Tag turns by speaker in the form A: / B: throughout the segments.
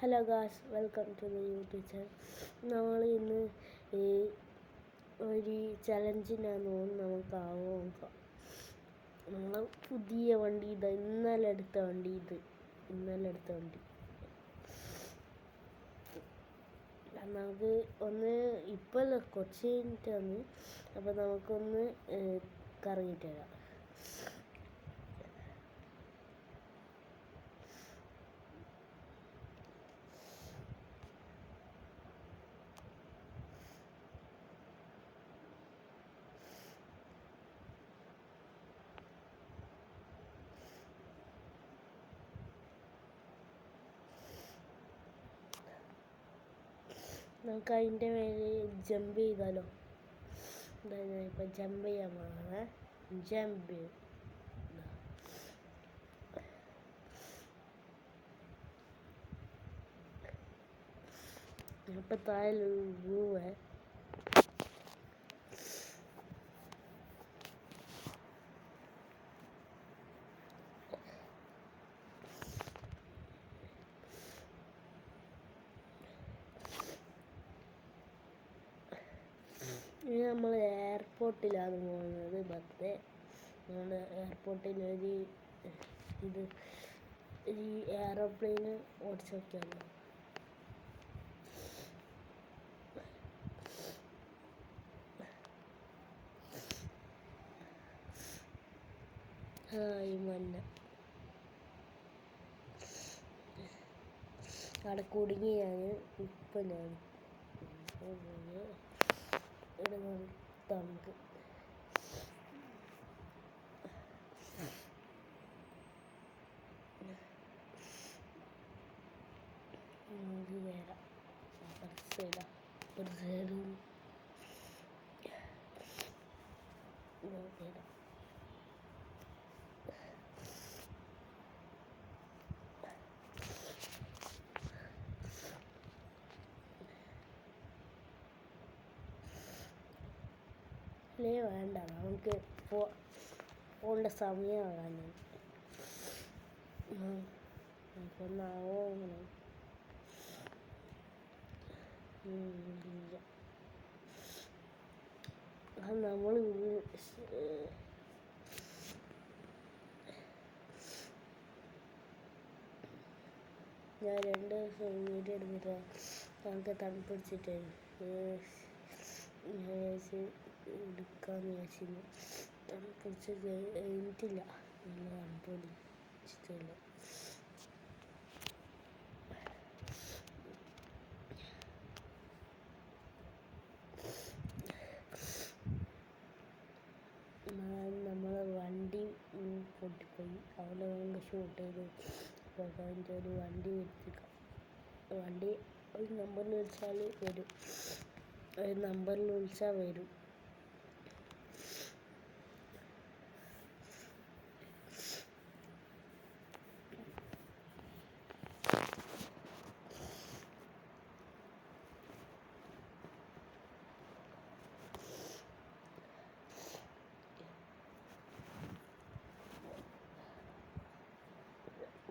A: Hello guys, welcome to the YouTube channel. നമ്മൾ ഇന്ന് ഈ ഒരു ചലഞ്ചിനാണ് നമുക്ക് നോക്കാം. നമ്മൾ പുതിയ വണ്ടി ഇന്നലെ എടുത്ത വണ്ടി നമുക്ക് ഒന്ന് ഇപ്പോൾ കുറച്ച് കഴിഞ്ഞിട്ട് വന്ന് അപ്പോൾ നമുക്കൊന്ന് കറങ്ങിയിട്ട് വരാം. നമുക്ക് അതിൻ്റെ മേലെ ജമ്പ് ചെയ്താലോ? ഇപ്പം ജമ്പ് ചെയ്യാൻ പോകണേ. ജമ്പ് ഇപ്പം താഴെ പോവേ. ഇനി നമ്മൾ എയർപോർട്ടിലാണ് പോകുന്നത്. ബർത്ത് നമ്മൾ എയർപോർട്ടിൽ ഒരു എയറോപ്ലെയിന് ഓടിച്ച് നോക്കിയാലോ? ഈ മഞ്ഞ അവിടെ കുടുങ്ങിയാണ്. ഇപ്പം ഞാൻ നമുക്ക് വരാം. വേണ്ട, നമുക്ക് പോകേണ്ട സമയമാണ്. നമുക്കൊന്നാവോ നമ്മൾ ഞാൻ 2 ദിവസം വീഡിയോ എടുത്തിട്ട് നമുക്ക് തണുപ്പിടിച്ചിട്ട് എടുക്കാന്ന് വിചാരിച്ചിരുന്നു. തണുപ്പിടിച്ച് കഴിഞ്ഞിട്ടില്ല. തണുപ്പിടിച്ചിട്ടില്ല. നമ്മളെ വണ്ടി പൊട്ടിപ്പോയി. അവിടെ നമുക്ക് ഷൂട്ട് ചെയ്ത് അതിൻ്റെ ഒരു വണ്ടി എടുത്തിക്കാം. വണ്ടി ഒരു നമ്പറിൽ വിളിച്ചാൽ വരും.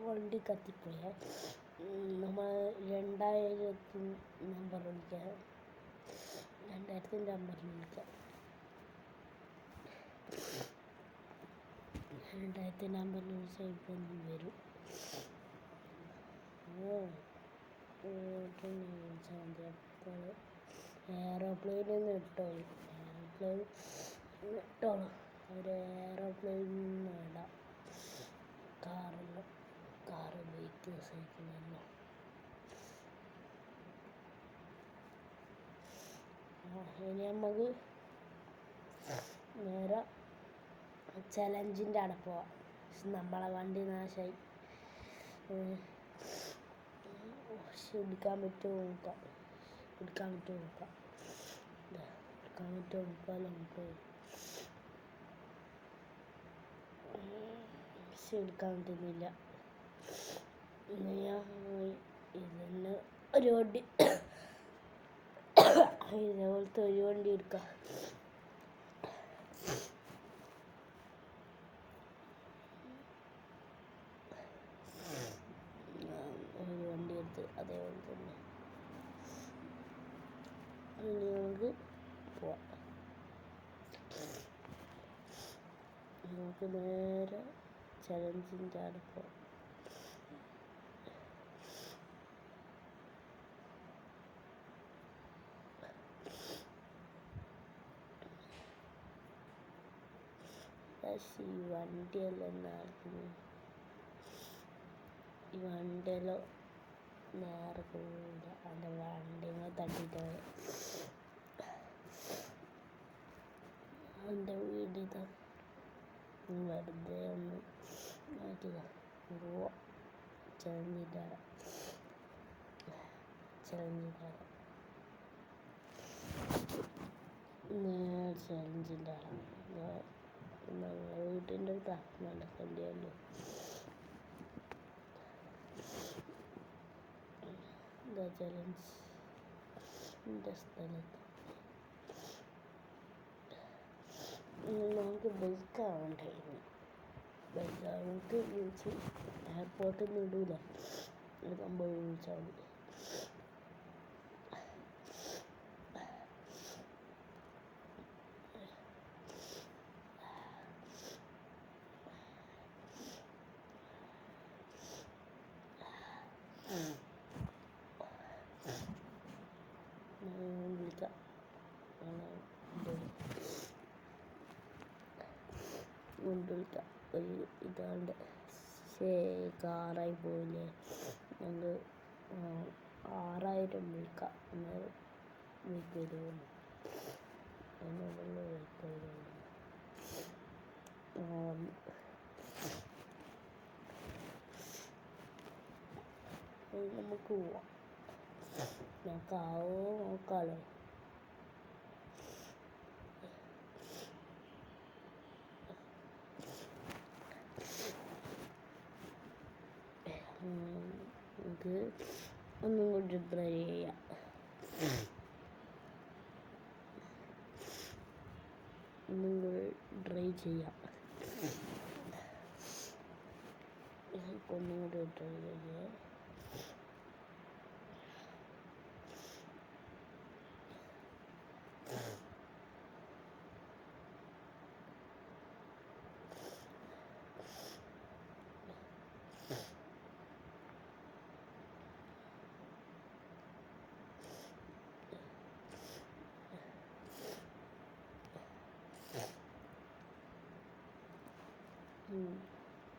A: വണ്ടി കത്തിപ്പോയ നമ്മൾ 2000 നമ്പർ വിളിക്കാം. 2000 നമ്പറിൽ വിളിക്കാം. 2000 നമ്പറിൽ വിളിച്ചാൽ ഇപ്പം വരും. വിളിച്ചാൽ മതി. അപ്പോൾ എയറോപ്ലെയിനിൽ ഇട്ടോളൂ. ഒരു എയറോപ്ലെയിൻ ഇടാം. കാറ് വെയിറ്റ് സഹിക്കുന്നല്ലോ. ഇനി നമുക്ക് നേരെ ചലഞ്ചിൻ്റെ അവിടെ പോവാം. നമ്മളെ വണ്ടി നാശമായി. എടുക്കാൻ പറ്റുമോ നോക്കാം. നമുക്ക് എടുക്കാൻ പറ്റുന്നില്ല. ഇതന്നെ ഒരു വണ്ടി ഇതേപോലത്തെ ഒരു വണ്ടി എടുക്കാം. ഒരു വണ്ടി എടുത്ത് അതേപോലെ നമുക്ക് പോവാം. നമുക്ക് നേരെ ചലഞ്ചിൻ്റെ അവിടെ പോവാം. പക്ഷേ ഈ വണ്ടിയെല്ലാം നടക്കുന്നു. ഈ വണ്ടിയെല്ലാം നേരെ പോവില്ല. അതിൻ്റെ വണ്ടികൾ തട്ടിയിട്ട് എൻ്റെ വീടിതാ വെറുതെ ഒന്ന് നോക്കില്ല. പോവാം ചലഞ്ചിൻ്റെ നേരെ ചലഞ്ചിൻ്റെ ഞങ്ങളുടെ വീട്ടിൻ്റെ അടുത്താണ് നടക്കേണ്ടിയല്ലോ. എന്താ ചലഞ്ച് എൻ്റെ സ്ഥലത്ത് നമുക്ക് ബൈക്കാവണ്ടായിരുന്നു. ബൈക്ക് വിളിച്ച് എയർപോർട്ടിൽ നിന്ന് ഇടൂല, സംഭവം വിളിച്ചാൽ മതി. വിളിക്കാം. വിളിക്കാം. ഒരു ഇതാണ്ട് കാറായി പോയില്ലേ. ഞങ്ങൾ 6000 വിളിക്കാം. എന്നാൽ വിളിക്കരുത്. അതിനുള്ള വിളിക്കരുത്. നമുക്ക് പോവാം. നോക്കാവോ നോക്കാലോ. നമുക്ക് ഒന്നും കൂടി ട്രൈ ചെയ്യാം. ഒന്നും കൂടി ട്രൈ ചെയ്യാം. ഒന്നും കൂടി ട്രൈ ചെയ്യാം.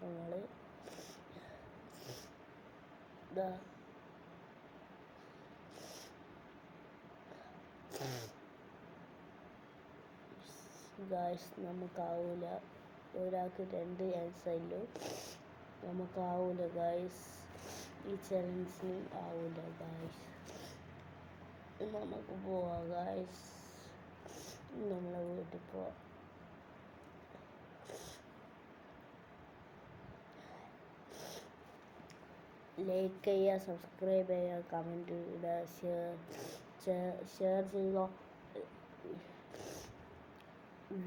A: ഞങ്ങൾ ഇതാ ഗായ്സ്, നമുക്കാവൂല. ഒരാൾക്ക് 2 ആൻസല്ലോ. നമുക്കാവൂല ഗായ്സ്. ഈ ചലഞ്ചിന് ആവൂല ഗായ്സ്. നമുക്ക് പോവാം ഗായ്സ്. നമ്മളെ വീട്ടിൽ പോവാം. ലൈക്ക് ചെയ്യുക, സബ്സ്ക്രൈബ് ചെയ്യുക, കമൻറ്റ് ഇടുക, ഷെയർ ചെയ്യുക.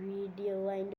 A: വീഡിയോ